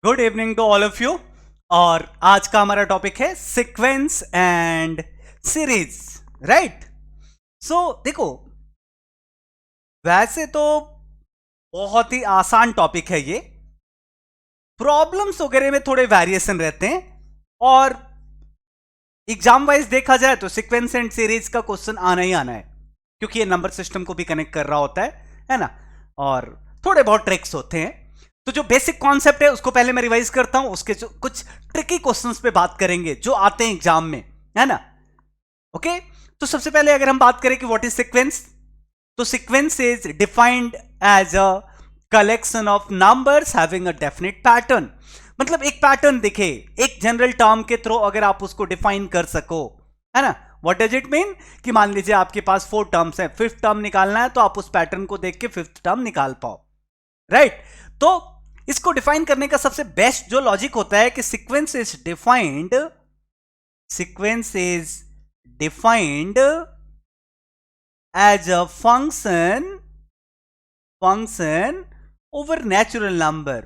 Good evening to all of you. और आज का हमारा टॉपिक है sequence and series. Right. So देखो, वैसे तो बहुत ही आसान टॉपिक है ये। प्रॉब्लम्स वगैरह में थोड़े वेरिएशन रहते हैं और एग्जाम वाइज देखा जाए तो सीक्वेंस एंड सीरीज का क्वेश्चन आना ही आना है, क्योंकि ये नंबर सिस्टम को भी कनेक्ट कर रहा होता है ना। और थोड़े बहुत ट्रिक्स होते हैं। तो जो बेसिक कॉन्सेप्ट है उसको पहले मैं रिवाइज करता हूं, उसके जो कुछ ट्रिकी क्वेश्चंस पे बात करेंगे जो आते हैं एग्जाम में, है ना। ओके। तो सबसे पहले अगर हम बात करें कि व्हाट इज सीक्वेंस, तो sequence is defined as a collection of numbers having a definite pattern. मतलब एक पैटर्न दिखे एक जनरल टर्म के थ्रू, अगर आप उसको डिफाइन कर सको, है ना। व्हाट डज इट मीन कि मान लीजिए आपके पास 4 टर्म्स है, फिफ्थ टर्म निकालना है तो आप उस पैटर्न को देख के फिफ्थ टर्म निकाल पाओ। राइट। तो इसको डिफाइन करने का सबसे बेस्ट जो लॉजिक होता है कि sequence is defined as a function over natural number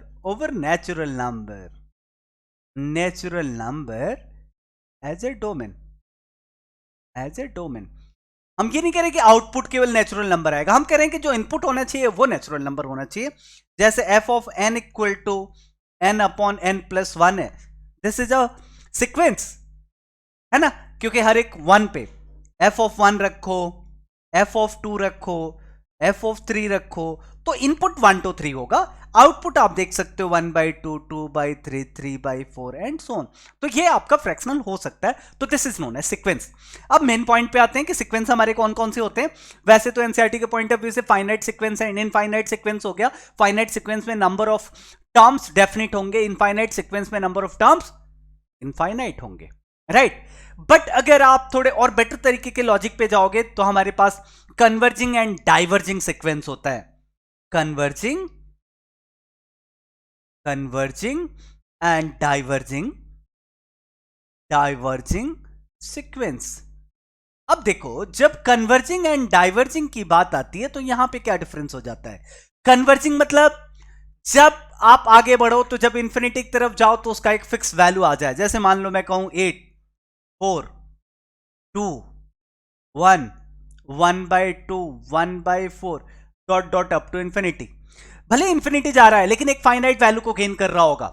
as a domain। हम ये नहीं कह रहे कि आउटपुट केवल नेचुरल नंबर आएगा, हम कह रहे हैं कि जो इनपुट होना चाहिए वो नेचुरल नंबर होना चाहिए। जैसे f of n equal to n upon n plus 1 है, दिस इज अ सीक्वेंस, है ना, क्योंकि हर एक 1 पे f ऑफ 1 रखो, f ऑफ 2 रखो, f ऑफ 3 रखो, तो इनपुट 1 2 3 होगा, आउटपुट आप देख सकते हो 1/2, 2/3, 3/4 एंड सो ऑन। तो ये आपका फ्रैक्शनल हो सकता है, तो this is known as sequence. अब मेन पॉइंट पे आते हैं कि सीक्वेंस हमारे कौन कौन से होते हैं। वैसे तो एनसीईआरटी के पॉइंट ऑफ व्यू से finite sequence and infinite sequence हो गया। फाइनाइट सीक्वेंस में नंबर ऑफ टर्म्स डेफिनेट होंगे, इनफाइनाइट सीक्वेंस में नंबर ऑफ टर्म्स इनफाइनाइट होंगे। राइट। बट अगर आप थोड़े और बेटर तरीके के लॉजिक पे जाओगे तो हमारे पास कन्वर्जिंग एंड डाइवर्जिंग सीक्वेंस होता है। Converging and diverging sequence. अब देखो, जब कन्वर्जिंग एंड डाइवर्जिंग की बात आती है तो यहां पे क्या डिफरेंस हो जाता है। कन्वर्जिंग मतलब जब आप आगे बढ़ो तो जब इंफिनिटी की तरफ जाओ तो उसका एक फिक्स वैल्यू आ जाए। जैसे मान लो मैं कहूं 8 4 2 1 1/2 1/4 dot dot up to infinity. भले इंफिनिटी जा रहा है लेकिन एक फाइनाइट वैल्यू को गेन कर रहा होगा,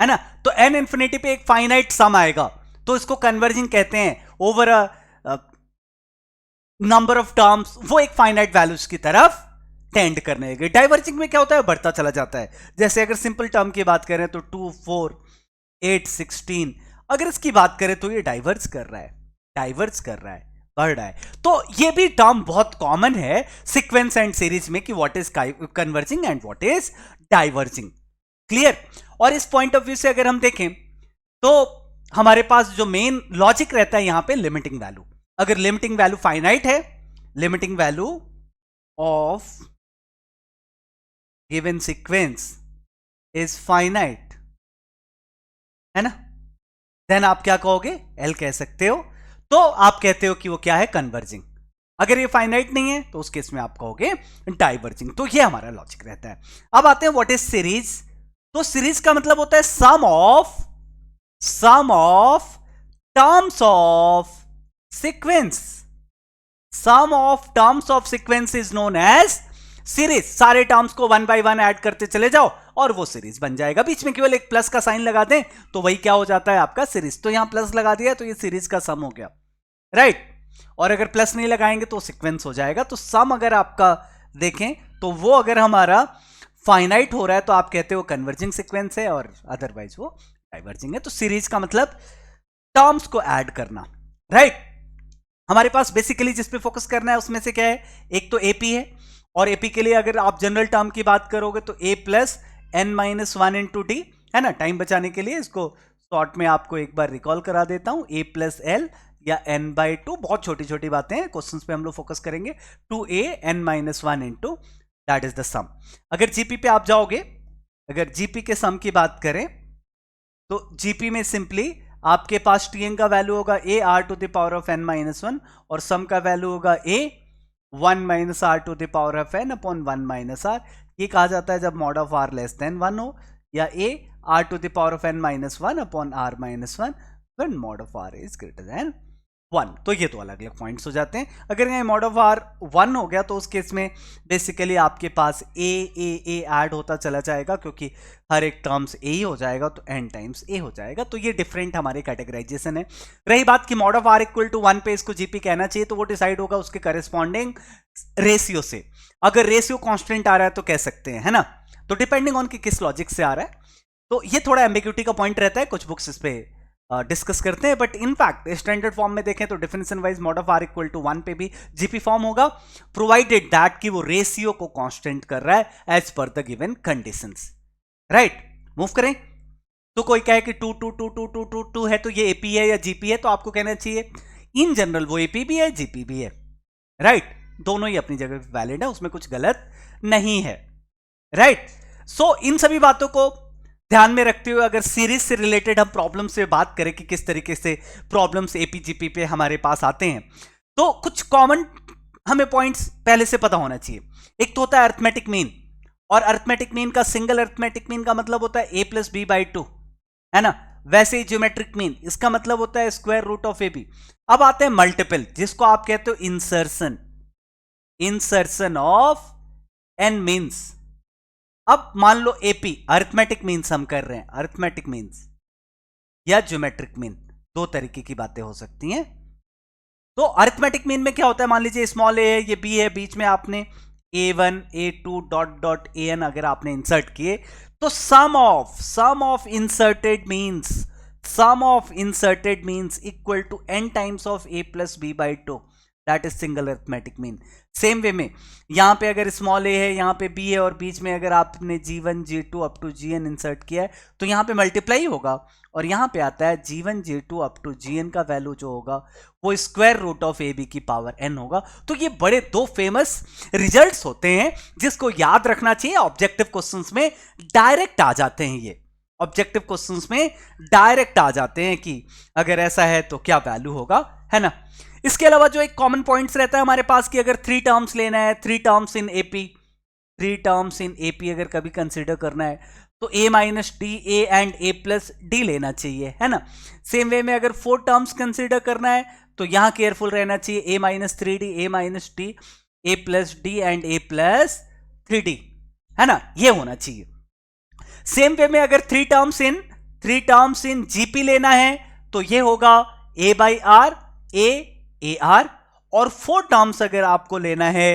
है ना। तो एन इंफिनिटी पे एक फाइनाइट सम आएगा, तो इसको कन्वर्जिंग कहते हैं over a number of terms, वो एक फाइनाइट वैल्यूज की तरफ टेंड करने लगे। डाइवर्जिंग में क्या होता है, बढ़ता चला जाता है। जैसे अगर सिंपल टर्म की बात करें तो 2 4 8 16, अगर इसकी बात करें तो ये डाइवर्ज कर रहा है, बढ़ रहा है। तो ये भी टर्म बहुत कॉमन है सीक्वेंस एंड सीरीज में कि what is converging and what is diverging. Clear. और इस पॉइंट ऑफ व्यू से अगर हम देखें तो हमारे पास जो मेन लॉजिक रहता है यहां पे लिमिटिंग वैल्यू। अगर लिमिटिंग वैल्यू फाइनाइट है, limiting value of given sequence is finite, है ना, देन आप क्या कहोगे, एल कह सकते हो। तो आप कहते हो कि वो क्या है, कन्वर्जिंग। अगर ये फाइनाइट नहीं है तो उस केस में आप कहोगे डाइवर्जिंग। तो ये हमारा लॉजिक रहता है। अब आते हैं व्हाट इज सीरीज। तो सीरीज का मतलब होता है sum of terms of sequence. Sum of terms of sequence is known as series. सारे टर्म्स को 1 बाय 1 ऐड करते चले जाओ और वो सीरीज बन जाएगा। बीच में केवल एक प्लस का साइन लगा दें तो वही क्या हो जाता है, आपका सीरीज। तो यहां प्लस लगा दिया तो ये सीरीज का सम हो गया। राइट। और अगर प्लस नहीं लगाएंगे तो सीक्वेंस हो जाएगा। तो सम अगर आपका देखें तो वो अगर हमारा फाइनाइट हो रहा है तो आप कहते हो कन्वर्जिंग सीक्वेंस है, और अदरवाइज वो डाइवर्जिंग है। तो सीरीज का मतलब टर्म्स को ऐड करना। राइट। हमारे पास बेसिकली जिस पे फोकस करना है उसमें से क्या है, एक तो एपी है, और एपी के लिए अगर आप जनरल टर्म की बात करोगे तो a plus n minus 1 into D, है ना। टाइम बचाने के लिए इसको शॉर्ट में आपको एक बार रिकॉल करा देता हूं, a प्लस एल या n/2। बहुत छोटी छोटी बातें हैं, क्वेश्चंस पे हम लोग फोकस करेंगे। 2a n minus 1 into that is the sum. अगर जीपी पे आप जाओगे, अगर जीपी के सम की बात करें तो जीपी में सिंपली आपके पास tn का वैल्यू होगा a r to the power of n minus 1, और सम का वैल्यू होगा a 1 minus r to the power of n upon 1 minus r. ये कहा जाता है जब mod of r less than 1 हो, या a r to the power of n minus 1 upon r minus 1 when mod of r is greater than 1। तो ये तो अलग अलग पॉइंट्स हो जाते हैं। अगर यहाँ mod of r 1 हो गया तो उस केस में बेसिकली आपके पास a ऐड होता चला जाएगा, क्योंकि हर एक टर्म्स a ही हो जाएगा तो n टाइम्स a हो जाएगा। तो ये डिफरेंट हमारे कैटेगराइजेशन है। रही बात कि mod of r equal to 1 पे इसको gp कहना चाहिए, तो वो डिसाइड होगा उसके करेस्पॉन्डिंग रेशियो से। अगर रेशियो कांस्टेंट आ रहा है तो कह सकते हैं, है ना। तो डिपेंडिंग ऑन कि किस लॉजिक से आ रहा है, तो ये थोड़ा एम्बिग्यूटी का पॉइंट रहता है। कुछ बुक्स इस पे डिस्कस करते हैं, बट इनफैक्ट स्टैंडर्ड फॉर्म में देखें तो definition wise mod of r equal to 1 पे भी जीपी फॉर्म होगा, प्रोवाइडेड दैट कि वो रेशियो को कांस्टेंट कर रहा है as per the given conditions. Right, move करें। तो कोई कहे कि 2 2 2 2 2 2 2 है तो ये एपी है या जीपी है, तो आपको कहना चाहिए इन जनरल वो एपी भी है जीपी भी है। राइट, दोनों ही अपनी जगह वैलिड है, उसमें कुछ गलत नहीं है। राइट, सो इन सभी बातों को ध्यान में रखते हुए अगर सीरीज से रिलेटेड हम प्रॉब्लम से बात करें कि किस तरीके से प्रॉब्लम्स एपीजीपी पे हमारे पास आते हैं, तो कुछ कॉमन हमें पॉइंट्स पहले से पता होना चाहिए। एक तो होता है अरिथमेटिक मीन, और अरिथमेटिक मीन का सिंगल अरिथमेटिक मीन का मतलब होता है a प्लस बी बाई 2, है ना। वैसे ही ज्योमेट्रिक मीन इसका मतलब होता है square root of A b. अब आते हैं मल्टीपल, जिसको आप कहते हो insertion, insertion of n means. अब मान लो एपी अरिथमेटिक मीन्स हम कर रहे हैं, अरिथमेटिक मीन्स या ज्योमेट्रिक मीन, दो तरीके की बातें हो सकती हैं। तो अरिथमेटिक मीन में क्या होता है, मान लीजिए स्मॉल ए है, ये बी है, बीच में आपने a1 a2 dot dot an अगर आपने इंसर्ट किए, तो sum of inserted means, sum of inserted means equal to n times of a plus b by 2, that is single arithmetic mean. Same way में यहां पे अगर स्मॉल a है, यहां पे b है, और बीच में अगर आपने g1 g2 up to gn insert किया है, तो यहां पे मल्टीप्लाई होगा, और यहां पे आता है g1 g2 up to gn का वैल्यू जो होगा वो स्क्वायर रूट ऑफ ab की पावर n होगा। तो ये बड़े दो फेमस रिजल्ट्स होते हैं जिसको याद रखना चाहिए। ऑब्जेक्टिव क्वेश्चंस में डायरेक्ट आ जाते हैं, ये ऑब्जेक्टिव क्वेश्चंस में डायरेक्ट आ जाते हैं कि अगर ऐसा है तो क्या वैल्यू होगा, है ना। इसके अलावा जो एक कॉमन पॉइंट्स रहता है हमारे पास कि अगर 3 टर्म्स लेना है, 3 terms in AP, 3 terms in AP अगर कभी कंसीडर करना है तो a minus D A and a plus D लेना चाहिए, है ना। सेम वे में अगर 4 टर्म्स कंसीडर करना है तो यहां केयरफुल रहना चाहिए, a minus 3d a minus D a plus D and a plus 3d, है ना, ये होना चाहिए। सेम वे में अगर 3 टर्म्स इन जीपी लेना है तो ये होगा a by r a r, और 4 टर्म्स अगर आपको लेना है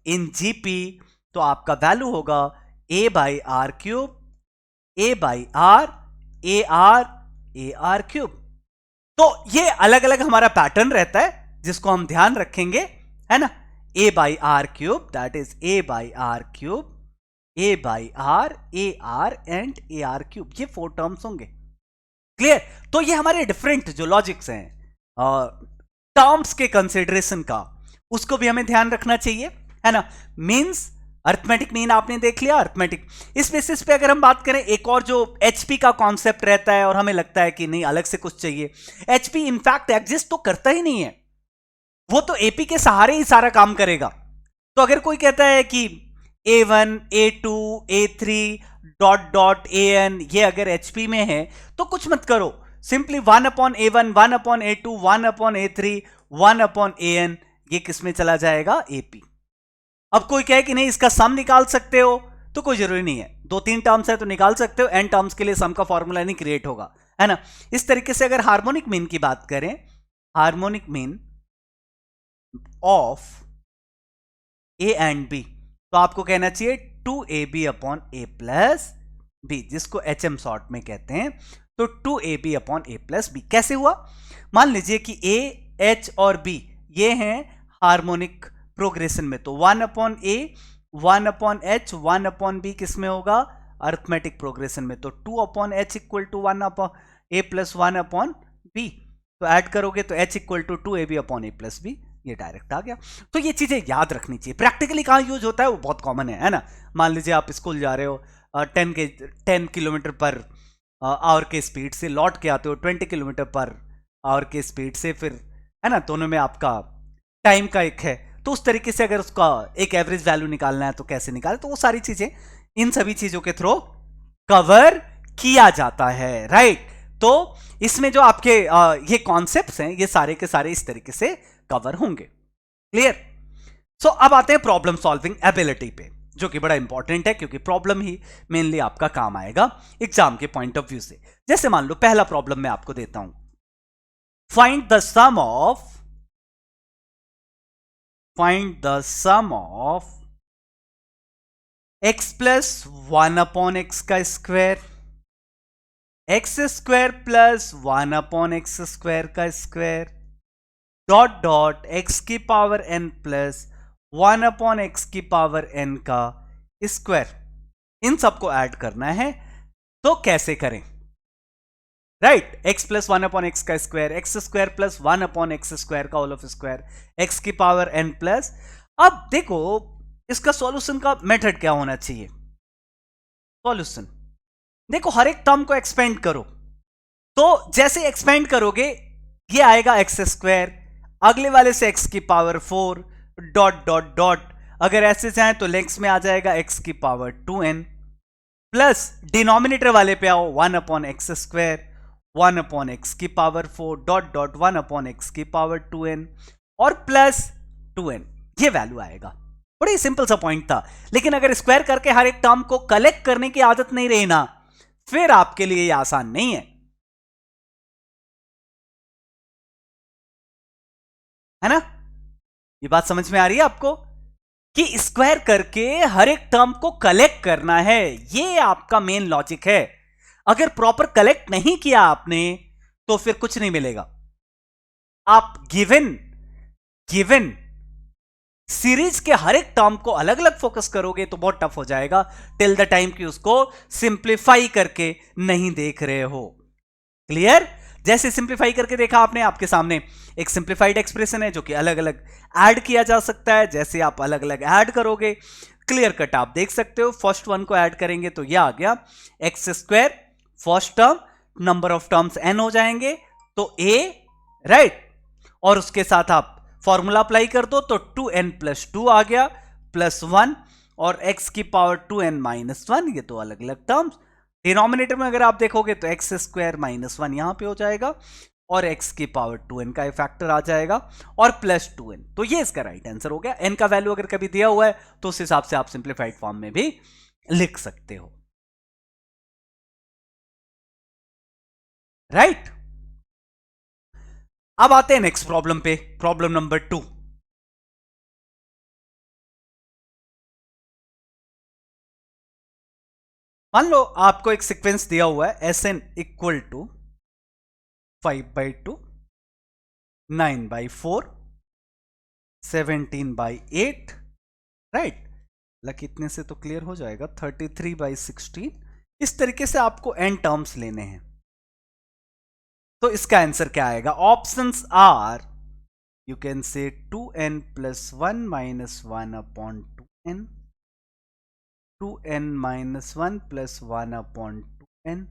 इन जीपी तो आपका वैल्यू होगा a by r cube, a by r a r cube. तो ये अलग अलग हमारा पैटर्न रहता है जिसको हम ध्यान रखेंगे, है ना। a by r cube that is a by r cube, a by r a r and a r cube, ये 4 टर्म्स होंगे। क्लियर। तो ये हमारे डिफरेंट जो लॉजिक्स हैं टर्म्स के कंसिडरेशन का, उसको भी हमें ध्यान रखना चाहिए, है ना। मीन्स अरिथमेटिक मीन आपने देख लिया, अरिथमेटिक। इस बेसिस पे अगर हम बात करें, एक और जो एचपी का कॉन्सेप्ट रहता है और हमें लगता है कि नहीं अलग से कुछ चाहिए, एचपी इनफैक्ट एग्जिस्ट तो करता ही नहीं है, वो तो एपी के सहारे ही सारा काम करेगा। तो अगर कोई कहता है कि a1 a2 a3 dot dot an ये अगर एचपी में है तो कुछ मत करो, simply 1 upon a1 1 upon a2 1 upon a3 1 upon an, ये किस में चला जाएगा, AP। अब कोई कहे कि नहीं इसका सम निकाल सकते हो, तो कोई जरूरी नहीं है, 2-3 टर्म्स है तो निकाल सकते हो, n टर्म्स के लिए सम का फॉर्मूला नहीं क्रिएट होगा, है ना। इस तरीके से अगर हार्मोनिक मीन की बात करें, harmonic mean of a and b, तो आपको कहना चाहिए 2ab upon a plus b, जिसको HM शॉर्ट में कहते हैं। तो 2ab upon a plus b कैसे हुआ, मान लीजिए कि a h और b ये हैं हार्मोनिक प्रोग्रेशन में, तो 1 upon a 1 upon h 1 upon b किस में होगा, अरिथमेटिक प्रोग्रेशन में, तो 2 upon h equal to 1 upon a plus 1 upon b, तो ऐड करोगे तो h equal to 2ab upon a plus b, ये डायरेक्ट आ गया। तो ये चीजें याद रखनी चाहिए। प्रैक्टिकली कहाँ यूज होता है वो बहुत कॉमन है ना। मान लीजिए आप स्कूल जा रहे हो 10 किलोमीटर पर आवर के स्पीड से, लौट के आते हो 20 किलोमीटर पर आवर के स्पीड से, फिर है ना, दोनों में आपका टाइम का एक है, तो उस तरीके से अगर उसका एक एवरेज वैल्यू निकालना है तो कैसे निकाले, तो वो सारी चीजें इन सभी चीजों के थ्रू कवर किया जाता है, राइट। तो इसमें जो आपके ये कॉन्सेप्ट्स हैं, ये सारे के सारे इस तरीके से कवर होंगे। क्लियर। सो अब आते हैं प्रॉब्लम सॉल्विंग एबिलिटी पे, जो कि बड़ा इंपॉर्टेंट है, क्योंकि प्रॉब्लम ही मेनली आपका काम आएगा एग्जाम के पॉइंट ऑफ व्यू से। जैसे मान लो पहला प्रॉब्लम मैं आपको देता हूं, find the sum of x plus 1 upon x का square, x square plus 1 upon x square का स्क्वायर, डॉट डॉट एक्स की power n plus 1 upon x की पावर n का स्क्वायर। इन सबको ऐड करना है, तो कैसे करें, right. x plus 1 upon x का square, x square plus 1 upon x square का होल ऑफ स्क्वायर, एक्स की पावर n प्लस। अब देखो इसका सॉल्यूशन का मेथड क्या होना चाहिए। सॉल्यूशन देखो, हर एक टर्म को एक्सपेंड करो, तो जैसे एक्सपेंड करोगे ये आएगा एक्स स्क्वायर, अगले वाले से एक्स की पावर 4 डॉट डॉट डॉट, अगर ऐसे जाए तो लेंस में आ जाएगा एक्स की पावर 2n, प्लस डिनोमिनेटर वाले पे आओ 1 upon x square, 1 upon x की power 4 dot dot 1 upon x की पावर 2n और प्लस 2n, ये वैल्यू आएगा। बड़ी सिंपल सा पॉइंट था, लेकिन अगर स्क्वायर करके हर एक टर्म को कलेक्ट करने की आदत नहीं रही ना, फिर आपके लिए यह आसान नहीं है ना। ये बात समझ में आ रही है आपको कि स्क्वायर करके हर एक टर्म को कलेक्ट करना है, ये आपका मेन लॉजिक है। अगर प्रॉपर कलेक्ट नहीं किया आपने तो फिर कुछ नहीं मिलेगा। आप गिवन सीरीज के हर एक टर्म को अलग अलग फोकस करोगे तो बहुत टफ हो जाएगा, टिल द टाइम कि उसको सिंप्लीफाई करके नहीं देख रहे हो। क्लियर। जैसे सिंप्लीफाई करके देखा आपने, आपके सामने एक सिंप्लीफाइड एक्सप्रेशन है जो कि अलग अलग ऐड किया जा सकता है। जैसे आप अलग अलग ऐड करोगे, क्लियर कट आप देख सकते हो। फर्स्ट वन को ऐड करेंगे तो यह आ गया x square, first term, number of terms n हो जाएंगे तो a, राइट। और उसके साथ आप फॉर्मूला अप्लाई कर दो तो 2n प्लस 2 आ गया, प्लस 1 और x की पावर 2n माइनस 1, ये तो अलग अलग टर्म्स। डिनोमिनेटर में अगर आप देखोगे तो एक्स स्क्वायर माइनस 1 यहां पे हो जाएगा और x की पावर 2n का फैक्टर आ जाएगा और प्लस 2n, तो ये इसका राइट आंसर हो गया। n का वैल्यू अगर कभी दिया हुआ है तो उस हिसाब से आप सिंप्लीफाइड फॉर्म में भी लिख सकते हो, राइट। अब आते हैं नेक्स्ट प्रॉब्लम पे, प्रॉब्लम नंबर 2। मान लो आपको एक सीक्वेंस दिया हुआ है Sn इक्वल टू 5/2, 9/4, 17/8, राइट। लक इतने से तो क्लियर हो जाएगा, 33/16। इस तरीके से आपको n टर्म्स लेने हैं, तो इसका आंसर क्या आएगा। ऑप्शंस आर, यू कैन से 2n plus 1 minus 1 upon 2n, 2n minus 1 plus 1 upon 2n,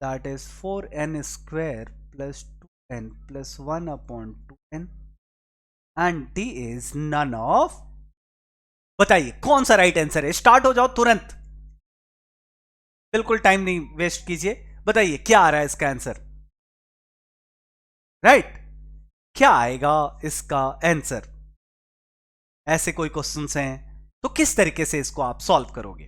that is 4n square plus 2n plus 1 upon 2n, and D is none of। बताइए कौन सा राइट आंसर है। Start हो जाओ तुरंत, बिल्कुल time नहीं वेस्ट कीजिए। बताइए क्या आ रहा है इसका आंसर, राइट। क्या आएगा इसका आंसर। ऐसे कोई क्वेश्चंस हैं तो किस तरीके से इसको आप सॉल्व करोगे।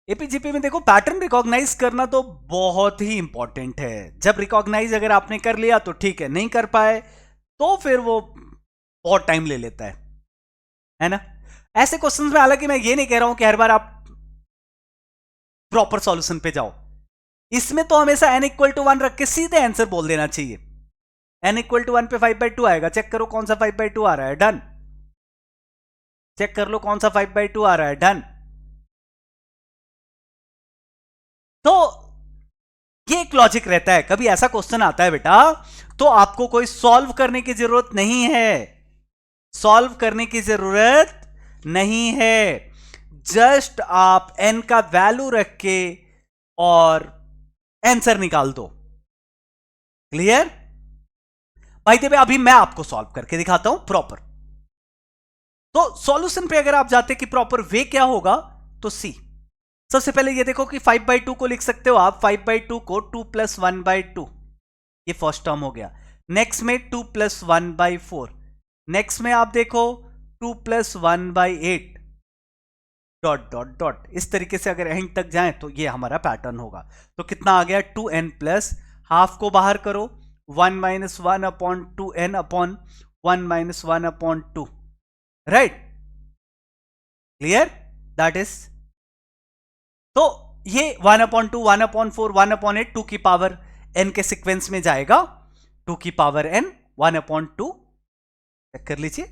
एपीजीपी में देखो पैटर्न रिकॉग्नाइज करना तो बहुत ही इंपॉर्टेंट है। जब रिकॉग्नाइज अगर आपने कर लिया तो ठीक है, नहीं कर पाए तो फिर वो बहुत टाइम ले लेता है ना। ऐसे क्वेश्चंस में हालांकि मैं ये नहीं कह रहा हूं कि हर बार आप प्रॉपर सॉल्यूशन पे जाओ, इसमें तो हमेशा n इक्वल टू 1 रख के सीधे आंसर बोल देना चाहिए। n इक्वल टू 1 पे 5/2 आएगा, चेक करो कौन सा 5/2 आ रहा है, डन। चेक कर लो कौन सा 5/2 आ रहा है, डन। तो ये एक लॉजिक रहता है। कभी ऐसा क्वेश्चन आता है बेटा तो आपको कोई सॉल्व करने की जरूरत नहीं है, सॉल्व करने की जरूरत नहीं है। जस्ट आप n का वैल्यू रख के और आंसर निकाल दो। क्लियर भाई। देवे अभी मैं आपको सॉल्व करके दिखाता हूं प्रॉपर। तो सॉल्यूशन पे अगर आप जाते कि प्रॉपर वे क्या होगा, तो सी। सबसे पहले ये देखो कि 5/2 को लिख सकते हो आप, 5/2 को 2 + 1/2, ये फर्स्ट टर्म हो गया। नेक्स्ट में 2 + 1/4, नेक्स्ट में आप देखो 2 + 1/8 डॉट डॉट डॉट। इस तरीके से अगर एंड तक जाएं तो ये हमारा पैटर्न होगा। तो कितना आ गया, 2n प्लस हाफ को बाहर करो, 1 - 1/2n upon 1 - 1/2, right, clear, that is. तो ये 1/2, 1/4, 1/8 2 की पावर n के सीक्वेंस में जाएगा, 2 की पावर n 1/2, चेक कर लीजिए।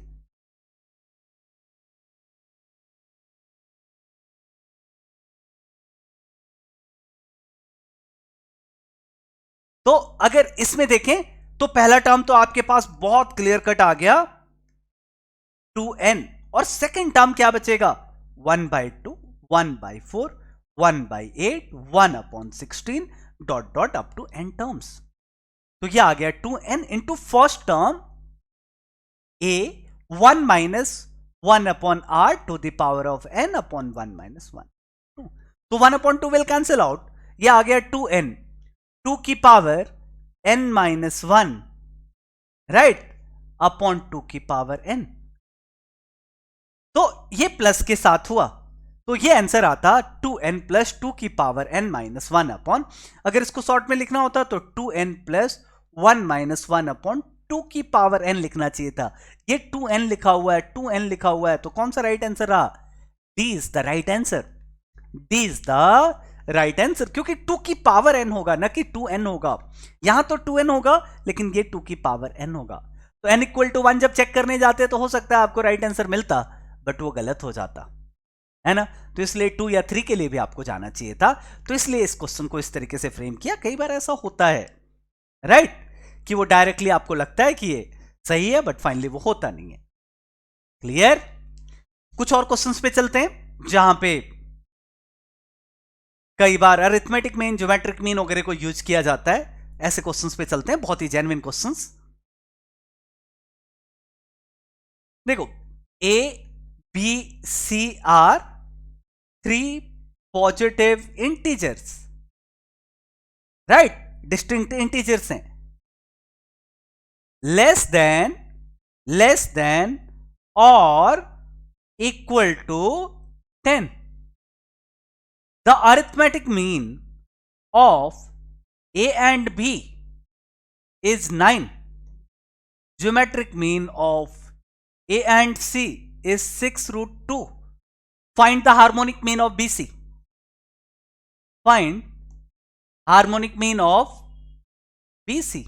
तो अगर इसमें देखें तो पहला टर्म तो आपके पास बहुत क्लियर कट आ गया 2n, और सेकंड टर्म क्या बचेगा, 1/2, 1/4, 1/8, 1/16 dot dot up to n terms. तो ये आ गया 2n into first term a 1 - 1/r to the power of n upon 1 - 1, तो 1/2 विल कैंसिल आउट, ये आ गया 2n 2 की पावर n - 1, राइट, अपॉन 2 की पावर n। तो ये प्लस के साथ हुआ, तो ये आंसर आता 2n + 2 की पावर n - 1 अपॉन, अगर इसको शॉर्ट में लिखना होता तो 2n + 1 - 1 अपॉन 2 की पावर n लिखना चाहिए था। ये 2n लिखा हुआ है, 2n लिखा हुआ है, तो कौन सा राइट आंसर रहा, D is the right answer, D is the right answer, क्योंकि 2 की पावर n होगा ना कि 2n होगा। यहां तो 2n होगा लेकिन ये 2 की पावर n होगा। तो n = 1 जब चेक करने जाते तो हो सकता है आपको राइट आंसर मिलता, बट वो गलत हो जाता है ना। तो इसलिए 2 या 3 के लिए भी आपको जाना चाहिए था। तो इसलिए इस क्वेश्चन को इस तरीके से फ्रेम किया। कई बार ऐसा होता है, राइट, कि वो डायरेक्टली आपको लगता है कि ये सही है, बट फाइनली वो होता नहीं है। क्लियर। कुछ और क्वेश्चंस पे चलते हैं जहां पे कई बार अरिथमेटिक मीन, ज्योमेट्रिक मीन वगैरह को यूज किया जाता है। ऐसे क्वेश्चंस पे चलते हैं, बहुत ही जेन्युइन क्वेश्चंस। देखो, a b c are 3 positive integers, right, distinct integers हैं, लेस देन और equal to 10। The arithmetic mean of A and B is 9. Geometric mean of A and C is 6√2. Find the harmonic mean of BC. Find harmonic mean of BC.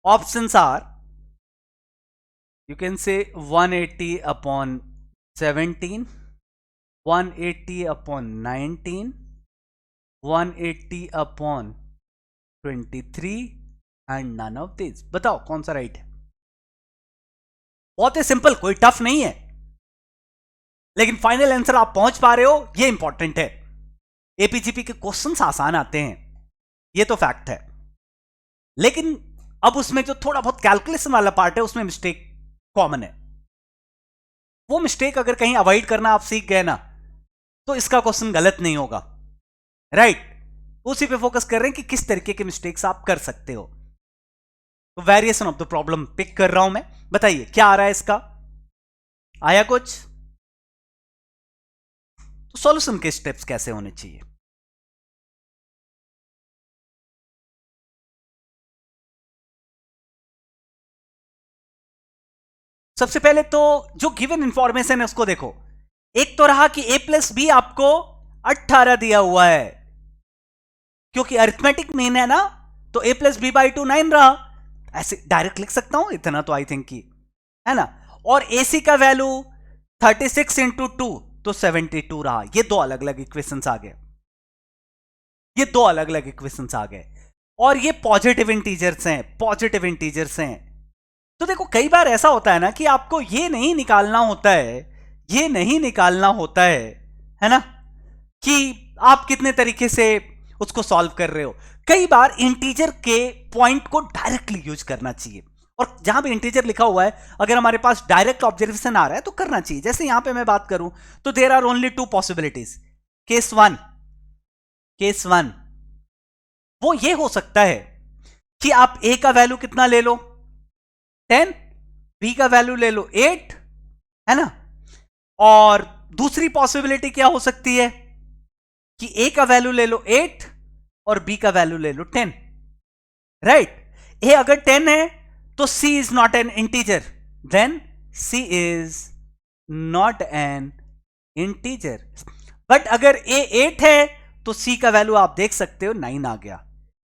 Options are, you can say 180 upon 17, 180 upon 19, 180 upon 23 and none of this. बताओ कौन सा right है। बहुत ही simple, कोई tough नहीं है, लेकिन final answer आप पहुंच पा रहे हो, ये इंपॉर्टेंट है। एपीजीपी के क्वेश्चंस आसान आते हैं, ये तो फैक्ट है, लेकिन अब उसमें जो थोड़ा बहुत कैलकुलेशन वाला पार्ट है उसमें मिस्टेक कॉमन है। वो मिस्टेक अगर कहीं अवॉइड करना आप सीख गए ना, तो इसका क्वेश्चन गलत नहीं होगा, राइट। उसी पे फोकस कर रहे हैं कि किस तरीके के मिस्टेक्स आप कर सकते हो। तो variation of the problem pick कर रहा हूं मैं। बताइए क्या आ रहा है इसका, आया कुछ? तो सॉल्यूशन के स्टेप्स कैसे होने चाहिए। सबसे पहले तो जो गिवन इंफॉर्मेशन है उसको देखो। एक तो रहा कि a + b आपको 18 दिया हुआ है, क्योंकि अरिथमेटिक मीन है ना, तो a + b/2 9 रहा। ऐसे डायरेक्ट लिख सकता हूं, इतना तो आई थिंक की है ना। और ac का वैल्यू 36 × 2 तो 72 रहा। ये दो अलग अलग इक्वेशंस आ गए, ये दो अलग अलग इक्वेशंस आ गए। और ये पॉजिटिव इंटीजर्स हैं, पॉजिटिव इंटीजर्स हैं। तो देखो कई बार ऐसा होता है ना कि आपको ये नहीं निकालना होता है, ये नहीं निकालना होता है ना, कि आप कितने तरीके से उसको सॉल्व कर रहे हो। कई बार इंटीजर के पॉइंट को डायरेक्टली यूज करना चाहिए, और जहां भी इंटीजर लिखा हुआ है, अगर हमारे पास डायरेक्ट ऑब्जर्वेशन आ रहा है तो करना चाहिए। जैसे यहां पे मैं बात करूं तो there are only two possibilities. Case one वो ये हो सकता है कि आप ए का वैल्यू कितना ले लो 10, बी का वैल्यू ले लो 8, है ना। और दूसरी पॉसिबिलिटी क्या हो सकती है कि ए का वैल्यू ले लो 8 और बी का वैल्यू ले लो 10, राइट। ए अगर 10 है तो C is not an integer, then C is not an integer. But अगर ए 8 है तो सी का वैल्यू आप देख सकते हो 9 आ गया।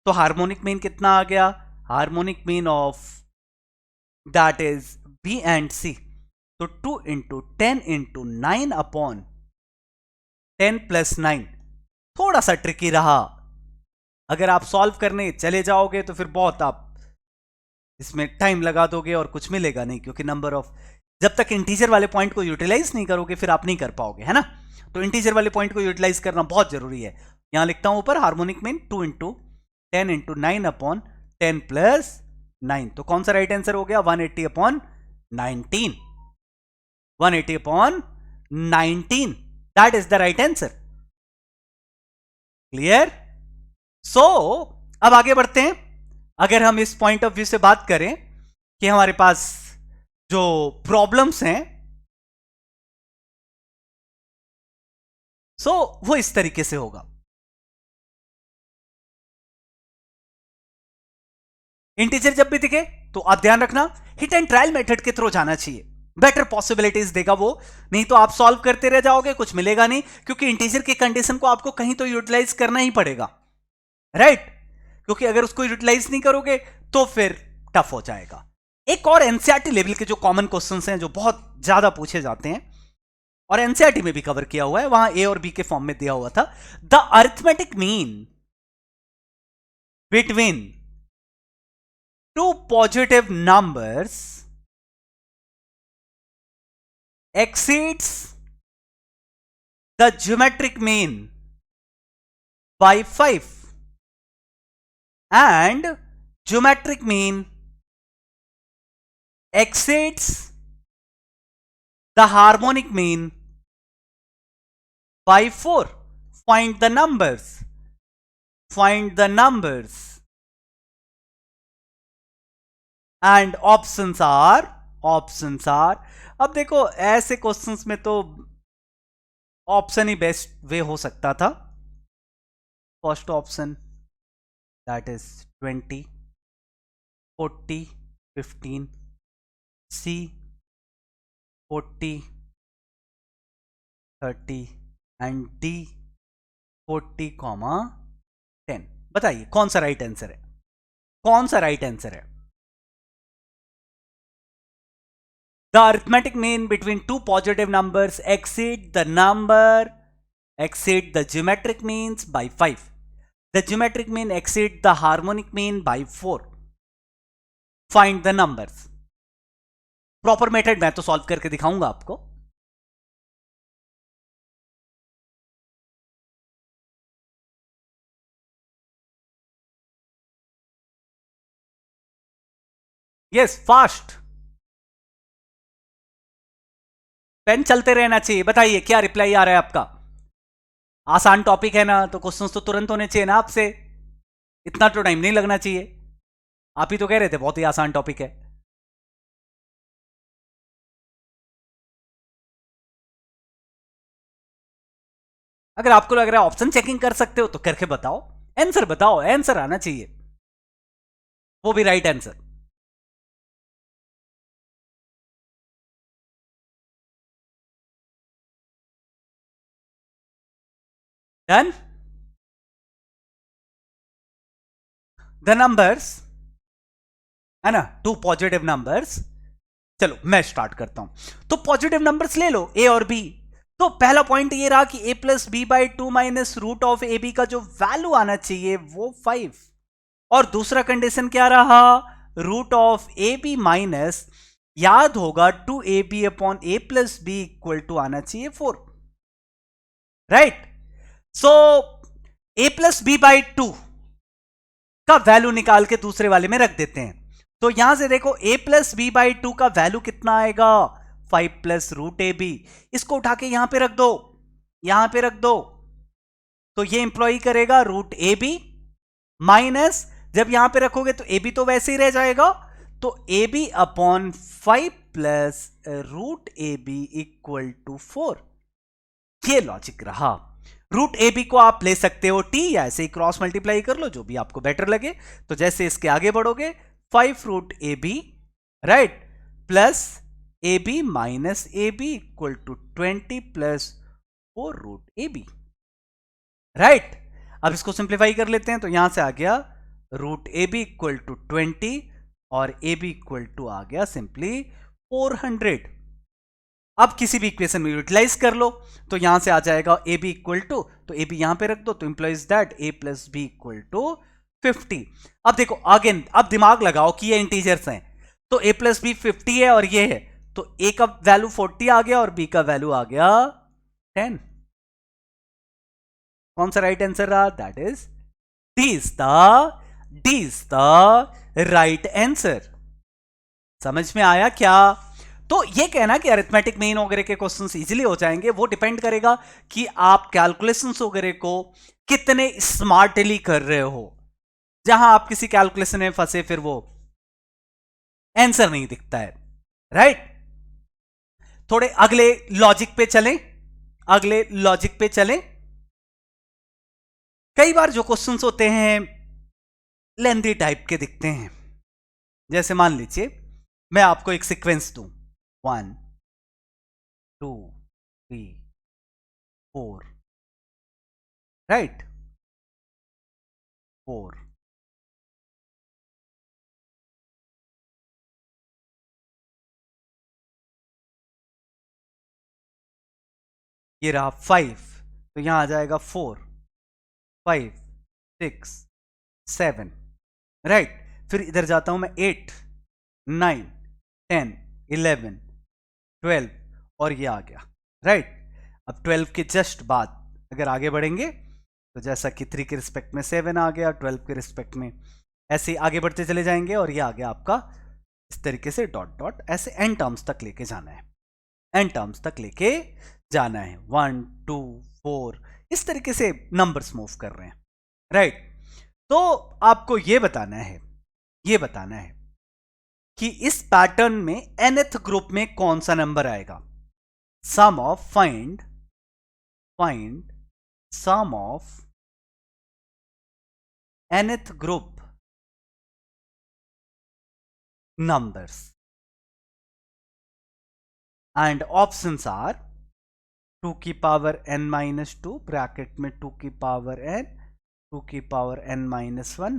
तो हार्मोनिक मीन कितना आ गया? Harmonic mean of that is B and C. तो 2 इंटू 10 इंटू 9 अपॉन 10 प्लस 9 थोड़ा सा ट्रिकी रहा। अगर आप सॉल्व करने चले जाओगे तो फिर बहुत आप इसमें टाइम लगा दोगे और कुछ मिलेगा नहीं, क्योंकि नंबर ऑफ, जब तक इंटीजर वाले पॉइंट को यूटिलाइज नहीं करोगे फिर आप नहीं कर पाओगे, है ना। तो इंटीजर वाले पॉइंट को यूटिलाइज करना बहुत जरूरी है। यहां लिखता हूं ऊपर harmonic mean 2 into 10 into 9 upon 10 plus 9। तो कौन सा राइट आंसर हो गया? 180 upon 19। 180 upon 19, that is the right answer. Clear? So अब आगे बढ़ते हैं। अगर हम इस पॉइंट ऑफ व्यू से बात करें कि हमारे पास जो प्रॉब्लम्स हैं, सो वो इस तरीके से होगा। इंटीजर जब भी दिखे तो आप ध्यान रखना हिट एंड ट्रायल मेथड के थ्रू जाना चाहिए, बेटर पॉसिबिलिटीज देगा वो। नहीं तो आप सॉल्व करते रह जाओगे, कुछ मिलेगा नहीं, क्योंकि इंटीजर की कंडीशन को आपको कहीं तो यूटिलाइज करना ही पड़ेगा, राइट। क्योंकि अगर उसको यूटिलाइज नहीं करोगे तो फिर टफ हो जाएगा। एक और एनसीईआरटी लेवल के जो कॉमन क्वेश्चंस हैं जो बहुत ज्यादा पूछे जाते हैं और एनसीईआरटी में भी कवर किया हुआ है, वहां ए और बी के फॉर्म में दिया हुआ था। The arithmetic mean between two positive numbers exceeds the geometric mean by 5 and geometric mean exceeds the harmonic mean by 4. Find the numbers. Find the numbers. And options are अब देखो ऐसे questions में तो option ही best way हो सकता था। First option that is 20, 40, 15, c 40, 30 and d 40, 10। बताइए कौन सा राइट आंसर है? कौन सा राइट आंसर है? The arithmetic mean between two positive numbers exceed the geometric means by 5. The geometric mean exceed the harmonic mean by 4. Find the numbers. Proper method मैं तो solve करके दिखाऊंगा आपको। Yes, fast. पेन चलते रहना चाहिए। बताइए क्या रिप्लाई आ रहा है आपका? आसान टॉपिक है ना, तो क्वेश्चंस तो तुरंत होने चाहिए ना आपसे, इतना तो टाइम नहीं लगना चाहिए। आप ही तो कह रहे थे बहुत ही आसान टॉपिक है। अगर आपको लग रहा है ऑप्शन चेकिंग कर सकते हो तो करके बताओ, आंसर बताओ, आंसर आना चाहिए, वो भी right answer. Done. The numbers है ना, टू पॉजिटिव नंबर्स। चलो मैं स्टार्ट करता हूं। तो पॉजिटिव नंबर्स ले लो ए और बी। तो पहला पॉइंट ये रहा कि A plus B by 2 minus root of A B का जो वैल्यू आना चाहिए वो 5। और दूसरा कंडीशन क्या रहा? Root of A b minus, याद होगा 2 a b upon a plus b equal to आना चाहिए 4, right. So a plus B by 2 का वैल्यू निकाल के दूसरे वाले में रख देते हैं। तो यहां से देखो a plus B by two का वैल्यू कितना आएगा, 5 प्लस रूट ए बी। इसको उठा के यहां पे रख दो, यहां पे रख दो, तो ये इंप्लॉय करेगा रूट ए बी माइनस, जब यहां पे रखोगे तो ए बी तो वैसे ही रह जाएगा, तो a b upon 5 plus root a b equal to 4। ये लॉजिक रहा। रूट ए बी को आप ले सकते हो टी, या ऐसे ही क्रॉस मल्टीप्लाई कर लो, जो भी आपको बेटर लगे। तो जैसे इसके आगे बढ़ोगे, 5 root a b, right, plus a b minus a b equal to 20 plus 4 root a b, right. अब इसको सिंप्लीफाई कर लेते हैं, तो यहां से आ गया root a b equal to 20 और ए बी इक्वल टू आ गया सिंपली 400। अब किसी भी इक्वेशन में यूटिलाइज कर लो, तो यहां से आ जाएगा ए बी इक्वल टू, तो ए बी यहां पे रख दो, तो implies that a plus b equal to 50। अब देखो अगेन, अब दिमाग लगाओ कि ये इंटीजर्स हैं, तो ए प्लस बी 50 है और ये है, तो ए का वैल्यू 40 आ गया और बी का वैल्यू आ गया 10। कौन सा राइट आंसर रहा? That is D is the right answer. समझ में आया क्या? तो ये कहना कि अरिथमेटिक मीन वगैरह के क्वेश्चंस इजीली हो जाएंगे, वो डिपेंड करेगा कि आप कैलकुलेशंस वगैरह को कितने स्मार्टली कर रहे हो। जहां आप किसी कैलकुलेशन में फंसे, फिर वो आंसर नहीं दिखता है, राइट। थोड़े अगले लॉजिक पे चलें, अगले लॉजिक पे चलें। कई बार जो क्वेश्चंस होते हैं लेंथी टाइप के दिखते हैं। जैसे मान लीजिए मैं आपको एक सीक्वेंस दूं, 1 2 3 4, राइट, 4, ये रहा 5, तो यहां आ जाएगा 4 5 6 7, राइट। फिर इधर जाता हूं मैं 8 9 10 11 12 और ये आ गया, राइट। अब 12 के जस्ट बाद अगर आगे बढ़ेंगे, तो जैसा कि 3 के रिस्पेक्ट में 7 आ गया, 12 के रिस्पेक्ट में ऐसे ही आगे बढ़ते चले जाएंगे, और ये आ गया आपका इस तरीके से डॉट डॉट, ऐसे एन टर्म्स तक लेके जाना है, एन टर्म्स तक लेके जाना है, 1 2 4, इस तरीके से नंबर्स मूव कर रहे हैं, राइट। तो आपको ये बताना है, ये बताना है कि इस पैटर्न में nth ग्रुप में कौन सा नंबर आएगा। Sum of find sum of nth group numbers, and options are 2 की power n minus two, bracket में 2 की पावर n, 2 की पावर n माइनस वन,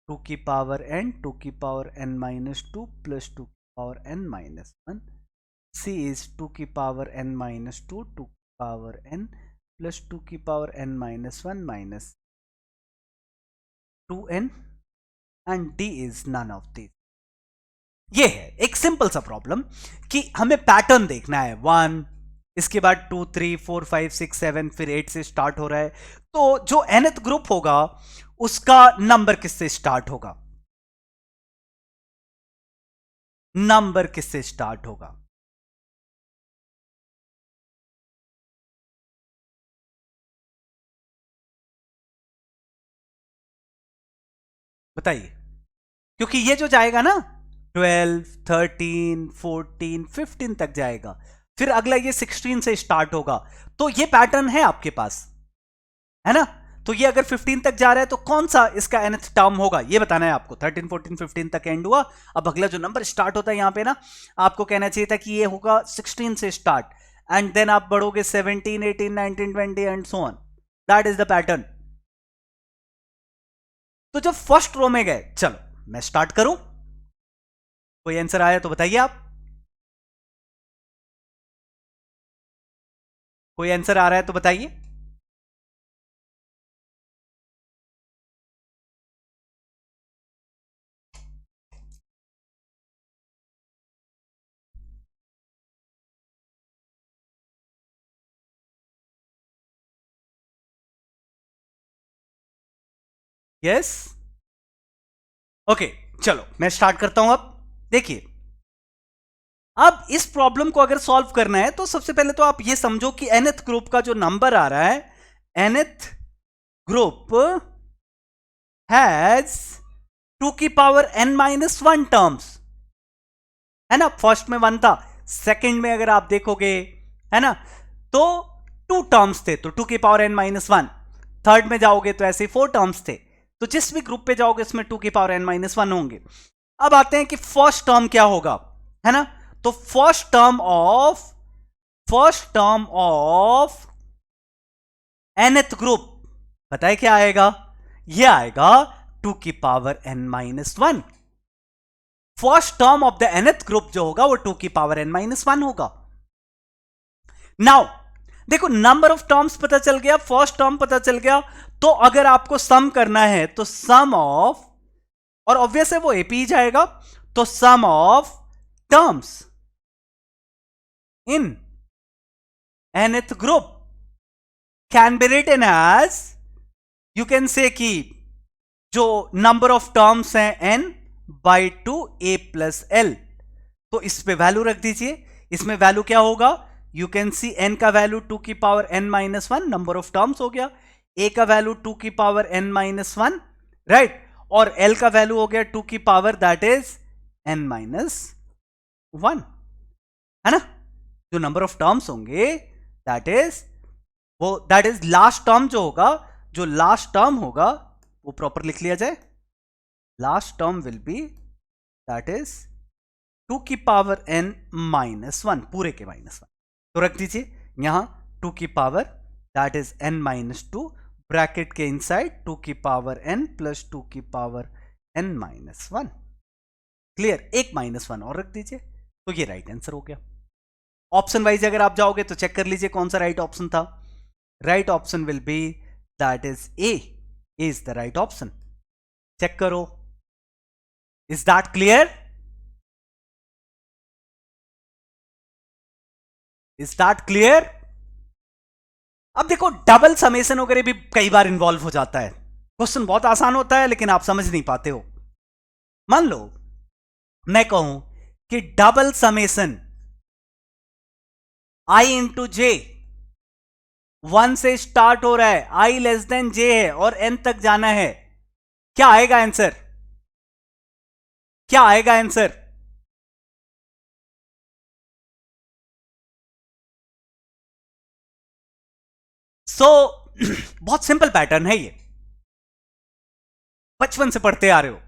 2 की पावर n, 2 की power n minus two plus 2 की power n minus one. C is 2 की power n minus to, 2 की power n plus 2 की power n minus one minus 2n, and D is none of these। ये है एक simple सा problem कि हमें पैटर्न देखना है, 1, इसके बाद 2 3 4 5 6 7, फिर 8 से स्टार्ट हो रहा है, तो जो nth ग्रुप होगा उसका नंबर किससे स्टार्ट होगा, नंबर किससे स्टार्ट होगा? बताइए, क्योंकि ये जो जाएगा ना 12 13 14 15 तक जाएगा, फिर अगला ये 16 से स्टार्ट होगा, तो ये पैटर्न है आपके पास, है ना। तो ये अगर 15 तक जा रहा है तो कौन सा इसका nth टर्म होगा, ये बताना है आपको। 13 14 15 तक एंड हुआ, अब अगला जो नंबर स्टार्ट होता है यहां पे ना, आपको कहना चाहिए था कि ये होगा 16 से स्टार्ट, एंड देन आप बढ़ोगे 17 18 19 20 and so on, that is the pattern. तो जब फर्स्ट रो में गए, चलो मैं स्टार्ट करूं, कोई आंसर आया तो बताइए आप, कोई आंसर आ रहा है तो बताइए। यस, ओके चलो मैं स्टार्ट करता हूं। अब देखिए, अब इस प्रॉब्लम को अगर सॉल्व करना है तो सबसे पहले तो आप ये समझो कि nth ग्रुप का जो नंबर आ रहा है, nth ग्रुप हैज 2 की पावर n-1 टर्म्स, है ना। फर्स्ट में 1 था, सेकंड में अगर आप देखोगे, है ना, तो 2 टर्म्स थे, तो 2 की पावर n-1। थर्ड में जाओगे तो ऐसे 4 टर्म्स थे, तो जिस भी ग्रुप पे जाओगे उसमें 2 की पावर n-1 होंगे। अब आते हैं कि फर्स्ट टर्म क्या होगा, है ना। तो first term of nth group पता है क्या आएगा, यह आएगा 2 की power n-1। First term of the nth group जो होगा वो 2 की पावर n-1 होगा। नाउ देखो, नंबर ऑफ टर्म्स पता चल गया, फर्स्ट टर्म पता चल गया, तो अगर आपको सम करना है तो सम ऑफ, और ऑब्वियस है वो एपी ही जाएगा, तो sum of terms in nth group can be written as, you can say कि जो नंबर ऑफ टर्म्स हैं n/2 a प्लस l, तो इस पे वैल्यू रख दीजिए। इसमें वैल्यू क्या होगा, यू कैन सी n का वैल्यू 2 की power n-1 number of terms हो गया, a का वैल्यू 2 की पावर n-1, राइट, और l का वैल्यू हो गया 2 की पावर दैट इज n-1, है ना। जो नंबर ऑफ टर्म्स होंगे दैट इज लास्ट टर्म जो होगा, जो लास्ट टर्म होगा वो प्रॉपर लिख लिया जाए। Last term will be that is 2 की पावर n-1 पूरे के -1, तो रख दीजिए यहां 2 की power that is n-2 bracket के इनसाइड 2 की पावर n प्लस 2 की पावर n-1, क्लियर, एक -1 और रख दीजिए, तो ये राइट आंसर हो गया। ऑप्शन वाइज अगर आप जाओगे तो चेक कर लीजिए कौन सा राइट ऑप्शन था। Right option will be that is A is the right option. Check करो, is that clear, is that clear. अब देखो, डबल समेशन वगैरह भी कई बार इन्वॉल्व हो जाता है, क्वेश्चन बहुत आसान होता है लेकिन आप समझ नहीं पाते हो। मान लो मैं कहूं कि डबल समेशन i इंटू जे 1 से स्टार्ट हो रहा है, i लेस देन जे है और n तक जाना है, क्या आएगा आंसर, क्या आएगा आंसर। सो बहुत सिंपल पैटर्न है ये, बचपन से पढ़ते आ रहे हो,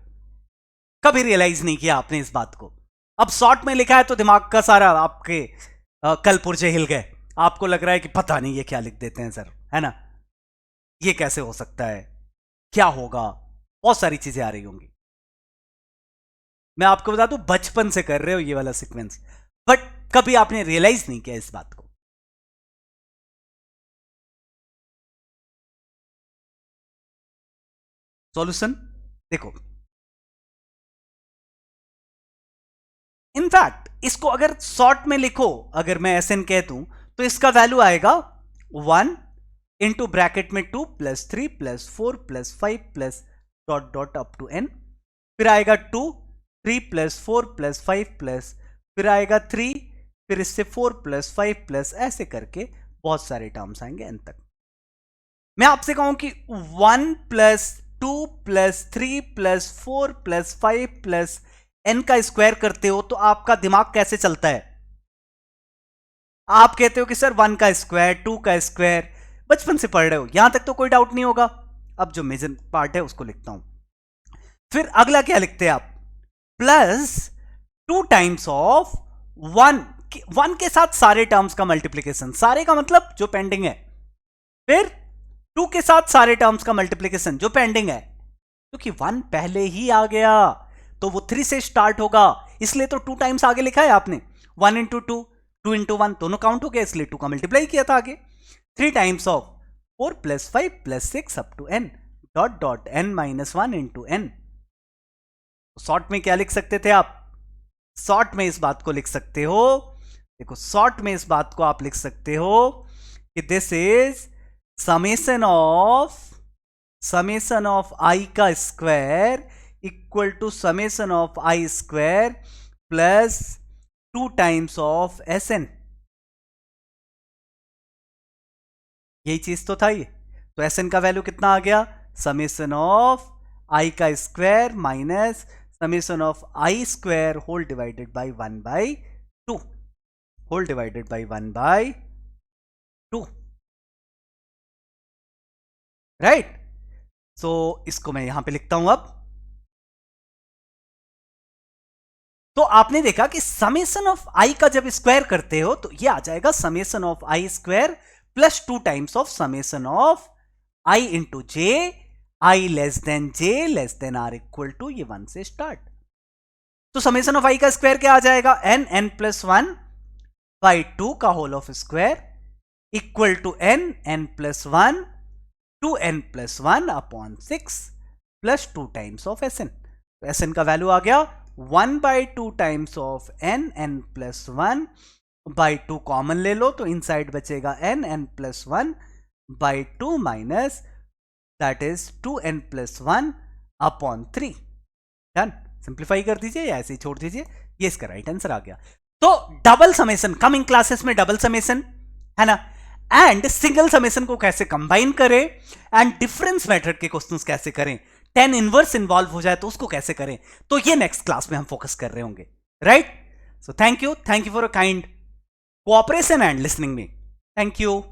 कभी रियलाइज नहीं किया आपने इस बात को। अब शॉर्ट में लिखा है तो दिमाग का सारा आपके कल पुर्जे हिल गए, आपको लग रहा है कि पता नहीं ये क्या लिख देते हैं सर, है ना, ये कैसे हो सकता है, क्या होगा, बहुत सारी चीजें आ रही होंगी। मैं आपको बता दूं, बचपन से कर रहे हो ये वाला सीक्वेंस, बट कभी आपने रियलाइज नहीं किया इस बात को। सॉल्यूशन देखो, इनफैक्ट इसको अगर शॉर्ट में लिखो, अगर मैं एस एन कह दूं तो इसका वैल्यू आएगा 1 इंटू ब्रैकेट में 2 plus 3 plus 4 plus 5 plus dot dot up to n, फिर आएगा 2 3 प्लस 4 प्लस 5 प्लस, फिर आएगा 3, फिर इससे 4 प्लस 5 प्लस, ऐसे करके बहुत सारे टर्म्स आएंगे n तक। मैं आपसे कहूं कि 1 plus 2 plus 3 plus 4 plus 5 plus n का स्क्वायर करते हो तो आपका दिमाग कैसे चलता है, आप कहते हो कि सर 1 का स्क्वायर 2 का स्क्वायर, बचपन से पढ़ रहे हो, यहां तक तो कोई डाउट नहीं होगा। अब जो मेजर पार्ट है उसको लिखता हूं, फिर अगला क्या लिखते हैं आप, प्लस 2 टाइम्स ऑफ 1 के साथ सारे टर्म्स का मल्टीप्लीकेशन, सारे का मतलब जो पेंडिंग है, फिर 2 के साथ सारे टर्म्स का मल्टीप्लीकेशन जो पेंडिंग है, क्योंकि 1 पहले ही आ गया तो वो 3 से स्टार्ट होगा, इसलिए तो 2 टाइम्स आगे लिखा है आपने, 1 इंटू 2 2 इंटू 1 दोनों काउंट हो गया, इसलिए 2 का मल्टीप्लाई किया था आगे। 3 times of 4 plus 5 plus 6 up to n dot dot n-1 into n। Short में क्या लिख सकते थे आप, शॉर्ट में इस बात को लिख सकते हो, देखो शॉर्ट में इस बात को आप लिख सकते हो कि this is summation of i का square equal to summation of i square plus 2 times of s n. यही चीज तो था ये। तो एस एन का वैल्यू कितना आ गया, समेशन ऑफ आई का square minus summation of i square whole divided by 1/2 whole divided by 1/2, right. So इसको मैं यहां पे लिखता हूं अब। तो आपने देखा कि समेशन ऑफ आई का जब स्क्वायर करते हो तो ये आ जाएगा summation of i square plus 2 times of summation of i into j, i less than j less than r equal to, ये 1 से स्टार्ट। तो समेशन ऑफ आई का स्क्वायर क्या आ जाएगा, एन प्लस 1/2 का whole of square equal to n plus 1 2n plus 1 upon 6 plus 2 times of s n. तो s n का value आ गया 1/2 times of n plus 1/2 common ले लो तो इनसाइड बचेगा n plus 1/2 minus that is 2n plus 1 upon 3। Done. Simplify कर दीजिए या ऐसे ही छोड़ दीजिए, ये इसका राइट आंसर आ गया। तो डबल समेशन, कमिंग क्लासेस में डबल समेशन है ना, एंड सिंगल समेशन को कैसे कंबाइन करें, एंड डिफरेंस मेथड के क्वेश्चंस कैसे करें, tan इनवर्स इन्वॉल्व हो जाए तो उसको कैसे करें, तो ये नेक्स्ट क्लास में हम फोकस कर रहे होंगे, right. So thank you for a kind cooperation and listening me. Thank you.